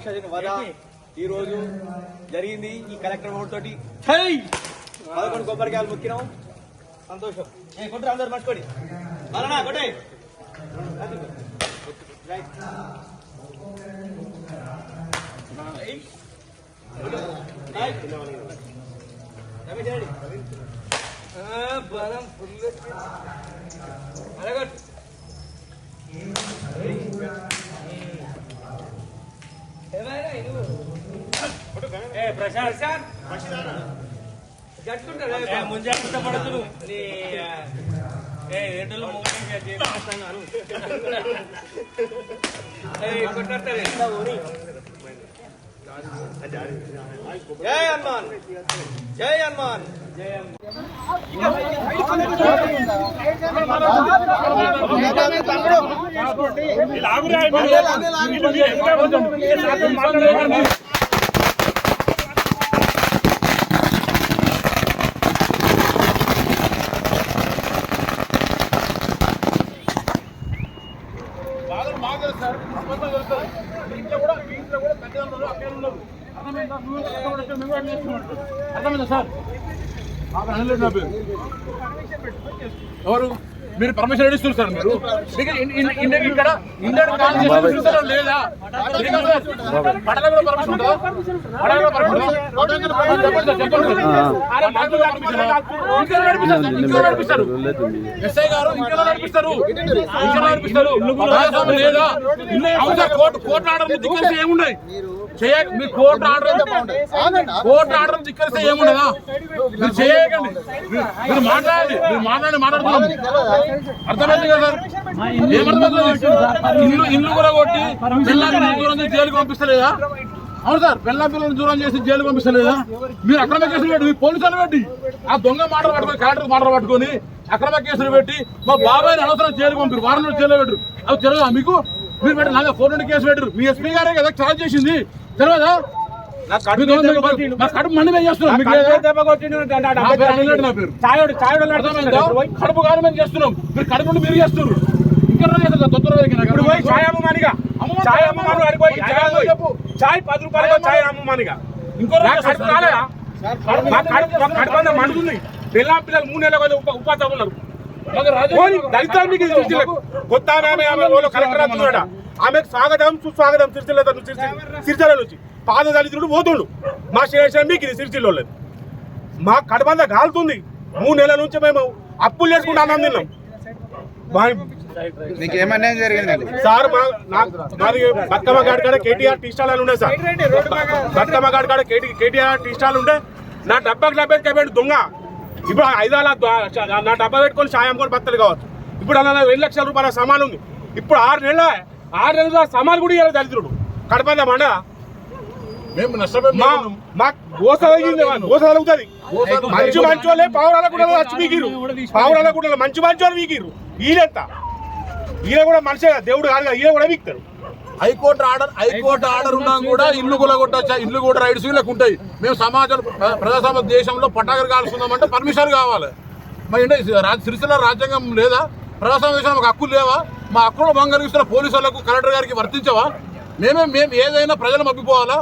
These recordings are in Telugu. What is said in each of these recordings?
రాక్షసుని వధ ఈ రోజు జరిగింది. ఈ కలెక్టర్ మౌంట్ తోటి 11 కొబ్బరికాయలు మొక్కినాం. సంతోషం. కొట్టరు అందరు మర్చిపోండి. అలానా కొట్టే బలం ఫుల్ అలాగట్టు ప్రశాంత్ ముంజాగ్రత్త పడదు ఎండలో జై హనుమాన్ జై హనుమాన్ జై అర్థమైందా సార్? ఎవరు మీరు పర్మిషన్ ఇస్తున్నారు సార్? మీరు ఇక్కడ లేదా పడల కూడా పర్మిషన్ ఉంటుందా? పడల కూడా పర్మిషన్ నడిపిస్తారు. ఎస్ఐ గారు ఇంకా నడిపిస్తారు లేదా? కోర్టు ఆర్డర్ ధిక్కరిస్తే ఏమున్నాయి? మీ కోర్టు ఆర్డర్ ధిక్కరిస్తే ఏముండదా? మీరు చేయకండి. మీరు మాట్లాడుతున్నాం. అర్థమైంది కదా సార్? ఏమర్థమవుతుంది? ఇల్లు కూడా కొట్టి పిల్లల్ని దూరం చేసి జైలుకి పంపిస్తలేదా? అవును సార్, పిల్లల్ని దూరం చేసి జైలుకి పంపిస్తలేదా? మీరు అక్రమ కేసులు పెట్టి మీ పోలీసులు పెట్టి ఆ దొంగ మాటలు పట్టుకొని కలెక్టర్ మాటలు పట్టుకొని అక్రమ కేసులు పెట్టి మా బాబాయ్ని అనవసరం జైలుకి పంపారు. వారం రోజులు జైలు పెట్టరు. అవి తెలియదా మీకు? మీరు పెట్టి నాగా 4 నుండి కేసు పెట్టరు. మీ ఎస్పీ గారే కదా ఛార్జ్ చేసింది. తెలియదా? కడుపు మండి మేము చేస్తున్నాం. కడుపు కాదు మేము చేస్తున్నాం. మీరు కడుపు నుండి మీరు చేస్తున్నారు. ఇంకా చాయ్ 10 రూపాయలు చాయ్ అమ్మమానిగా ఇంకో మండుతుంది. పిల్లలు 3 నెలలు ఉపాధి ఉన్నారు. కొత్త కలెక్టర్ అవుతున్నాడా? ఆమెకు స్వాగతం సుస్వాగతం. సిరిసిల్ల నుంచి పాద దళితుడు పోతుండు. మా స్టేషన్ మీకు ఇది సిరిసిల్లో లేదు. మా కడబంద కాలుతుంది. 3 నెలల నుంచి మేము అప్పులు చేసుకుంటూ అన్నం తిన్నాం. సార్ మాది బతుకమ్మ గాడి కాడ కేటీఆర్ టీ స్టాల్ అని ఉండే సార్. బతుకమ్మ గాడి కాడ కేటీఆర్ టీ స్టాల్ ఉండే. నా డబ్బాకి డబ్బేది దొంగ. ఇప్పుడు 5 నా డబ్బా పెట్టుకొని సాయం కొని బత్తలు కావచ్చు. ఇప్పుడు అలా 2 లక్షల రూపాయల సమాన్ ఉంది. ఇప్పుడు 6 నెలల సమాన్ కూడా ఇవ్వాలి దళితుడు. కడపంద మండ మాకు గోస తగ్గుతుంది. మంచి వాళ్ళే పావురాల కూడా వచ్చి వీకిరు. పావురాల కూడా మంచి వాళ్ళు వీకిరు. ఈయనంత ఈయన కూడా మనిషి దేవుడు కాదు కదా, ఈయన కూడా వీక్తారు. హైకోర్టు ఆర్డర్ ఉన్నా కూడా ఇల్లు కూడా కొట్టచ్చా? ఇల్లు కూడా రైట్స్ వీళ్ళకి ఉంటాయి. మేము సమాజం ప్రజాస్వామ్య దేశంలో పటాకలు కాల్చుకుందామంటే పర్మిషన్ కావాలి. మరి సిరిసిల్ల రాజ్యాంగం లేదా? ప్రజాస్వామ్య దేశంలో మాకు హక్కులు లేవా? మా హక్కులను భంగలిస్తున్న పోలీసు వాళ్ళకు కలెక్టర్ గారికి వర్తించవా? మేము ఏదైనా ప్రజలు మబ్బిపోవాలా?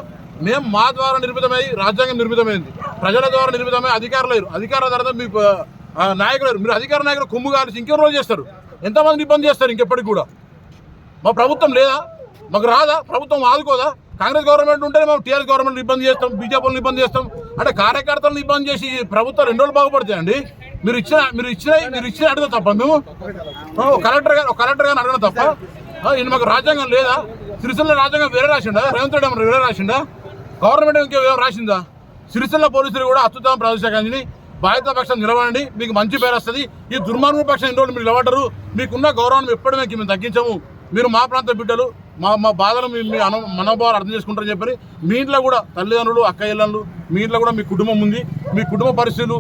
మేము మా ద్వారా నిర్మితమై రాజ్యాంగం నిర్మితమైంది. ప్రజల ద్వారా నిర్మితమై అధికారులు లేరు. అధికారుల తర్వాత మీ నాయకులు లేరు. మీరు అధికార నాయకులు కొమ్ము కాల్చి ఇంకెవరు రోజు చేస్తారు? ఎంతమంది ఇబ్బంది చేస్తారు? ఇంకెప్పటికి కూడా మా ప్రభుత్వం లేదా? మాకు రాదా? ప్రభుత్వం ఆదుకోదా? కాంగ్రెస్ గవర్నమెంట్ ఉంటే మేము టీఆర్ఎస్ గవర్నమెంట్ ఇబ్బంది చేస్తాం, బీజేపీలను ఇబ్బంది చేస్తాం. అంటే కార్యకర్తలను ఇబ్బంది చేసి ప్రభుత్వం 2 రోజులు బాగుపడతాయండి. మీరు ఇచ్చిన అడగడం తప్ప? మేము కలెక్టర్ గారిని అడగడం తప్ప? మాకు రాజ్యాంగం లేదా? సిరిసిల్ల రాజ్యాంగం వేరే రాసిండా? రేవంత్ రెడ్డి ఏమన్నా వేరే రాసిండా? గవర్నమెంట్ ఇంకేమో రాసిందా? సిరిసిల్ల పోలీసులు కూడా అత్యుత్తమ ప్రదర్శకాన్ని బాధ్యత పక్షం నిలబడండి. మీకు మంచి పేరు వస్తుంది. ఈ దుర్మార్గ పక్షం ఎన్ని రోజులు మీరు నిలబడరు. మీకున్న గౌరవాన్ని ఎప్పటికీ మేము తగ్గించము. మీరు మా ప్రాంత బిడ్డలు, మా బాధలు మీ మనోభావాలు అర్థం చేసుకుంటారని చెప్పి మీ ఇంట్లో కూడా తల్లిదండ్రులు, అక్కయ్యలు, మీ ఇంట్లో కూడా మీ కుటుంబం ఉంది. మీ కుటుంబ పరిస్థితులు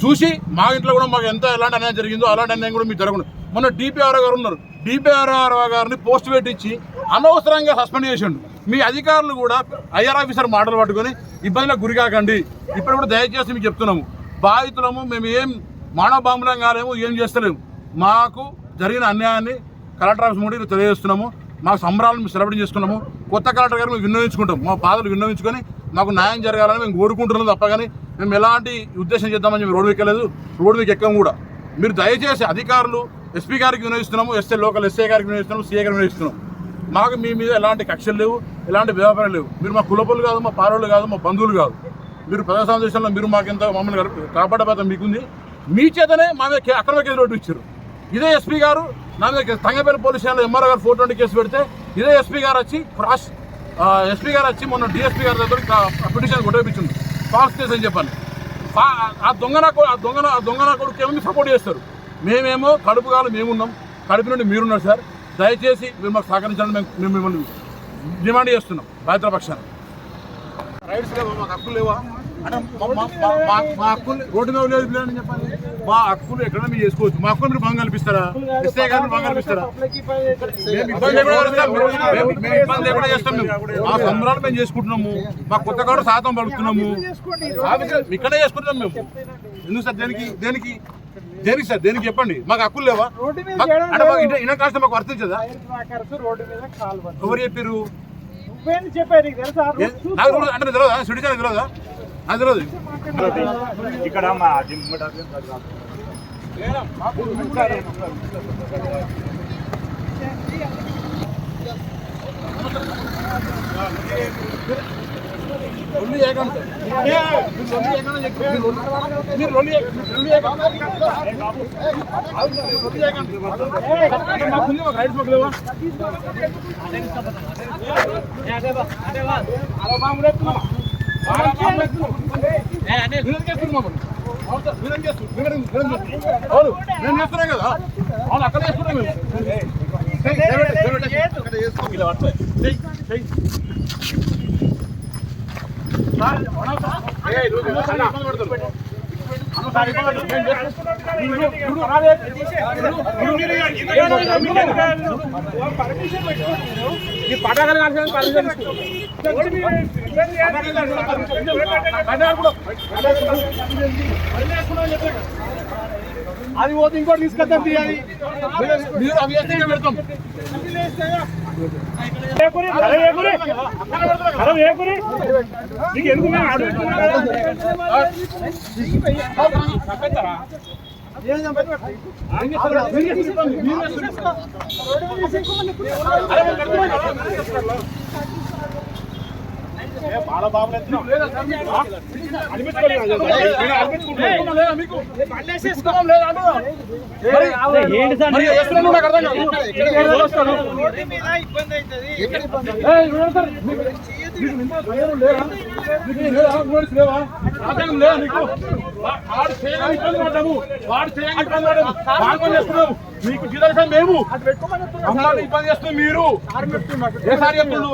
చూసి మా ఇంట్లో కూడా మాకు ఎంత ఎలాంటి అన్యాయం జరిగిందో అలాంటి అన్యాయం కూడా మీకు జరగదు. మొన్న డిపిఆర్ఓ గారు ఉన్నారు. డిపిఆర్ఓ గారిని పోస్ట్ పెట్టించి అనవసరంగా సస్పెండ్ చేసిండు. మీ అధికారులు కూడా ఐఆర్ ఆఫీసర్ మాటలు పట్టుకొని ఇబ్బందులకు గురి కాకండి. ఇప్పుడు కూడా దయచేసి మీకు చెప్తున్నాము, బాధితులము. మేము ఏం మానవ బాంబులం కాలేము, ఏం చేస్తలేము. మాకు జరిగిన అన్యాయాన్ని కలెక్టర్ ఆఫీస్ ముందు తెలియజేస్తున్నాము. మా సంబరాలను మేము సెలబ్రేట్ చేసుకున్నాము. కొత్త కలెక్టర్ గారు మేము విన్నవించుకుంటాం, మా బాధలు విన్నవించుకొని మాకు న్యాయం జరగాలని మేము కోరుకుంటున్నాం తప్ప కానీ మేము ఎలాంటి ఉద్దేశం చేద్దామని చెప్పి రోడ్డు ఎక్కలేదు, రోడ్డు మీకు ఎక్కం కూడా. మీరు దయచేసి అధికారులు ఎస్పీ గారికి వినవిస్తున్నాము, లోకల్ ఎస్ఐ గారికి వినవిస్తున్నాము, సీఏ గారికి వినవిస్తున్నాము. మాకు మీ మీద ఎలాంటి కక్షలు లేవు, ఎలాంటి వ్యాపారాలు లేవు. మీరు మా కులపులు కాదు, మా పారోళ్ళు కాదు, మా బంధువులు కాదు. మీరు ప్రజాస్వామ్య దేశంలో మీరు మాకెంత మమ్మల్ని కాపాడే బాధ్యత మీకుంది. మీ చేతనే మా మీద అక్రమ కేసు రోడ్డు ఇచ్చారు. ఇదే ఎస్పీ గారు నా మీద తంగపల్లి పోలీస్ స్టేషన్లో ఎంఆర్ఓ గారు 420 కేసు పెడితే ఇదే ఎస్పీ గారు వచ్చి మొన్న డిఎస్పీ గారి దగ్గర పిటిషన్ కొట్టేపించింది, ఫాల్స్ కేసు అని చెప్పాను. ఆ దొంగన కొడుకు ఏమో సపోర్ట్ చేస్తారు. మేమేమో కడుపు కాలు మేమున్నాం, కడుపు నుండి మీరున్నారు సార్. దయచేసి మీరు మాకు సహకరించాలని మేము మిమ్మల్ని డిమాండ్ చేస్తున్నాం. బాధితుల పక్షాన్ని రైట్స్ లేవా, మాకు హక్కులు లేవా అంటే మా హక్కులు రోడ్డు మీద లేదు లేదని చెప్పాలి. మా హక్కులు ఎక్కడైనా మీరు చేసుకోవచ్చు. మా హక్కులు మీరు భంగం కల్పిస్తారా? ఎస్ఐ గారిని భంగం కల్పిస్తారా? మేము ఇబ్బంది లేకుండా చేస్తాం. మేము మా సంబరాలు మేము చేసుకుంటున్నాము, మా కొత్త కాడు శాతం పడుతున్నాము, ఇక్కడే చేసుకుంటున్నాం మేము. ఎందుకు సార్? దేనికి సార్? దేనికి చెప్పండి. మాకు హక్కులు లేవా అంటే మాకు ఇన్న కాస్త మాకు వర్తించదా? ఎవరు చెప్పారు? నాకు అంటే తెలియదా? సిటిజన్ తెలియదా? నాకు తెలియదు. ఇక్కడ మేము చేస్తున్నాం కదా, అవును అక్కడ చేస్తున్నాం మేము. అది పోతే ఇంకోటి తీసుకొద్దాం తీయాలి. మీరు అవి వేస్తే పెడతాం. నీకు ఎందుకు బాగా బాబు మీకు జీతం మేము ఇబ్బంది చేస్తున్నాం. మీరు ఏసారి చెప్తుండ్రు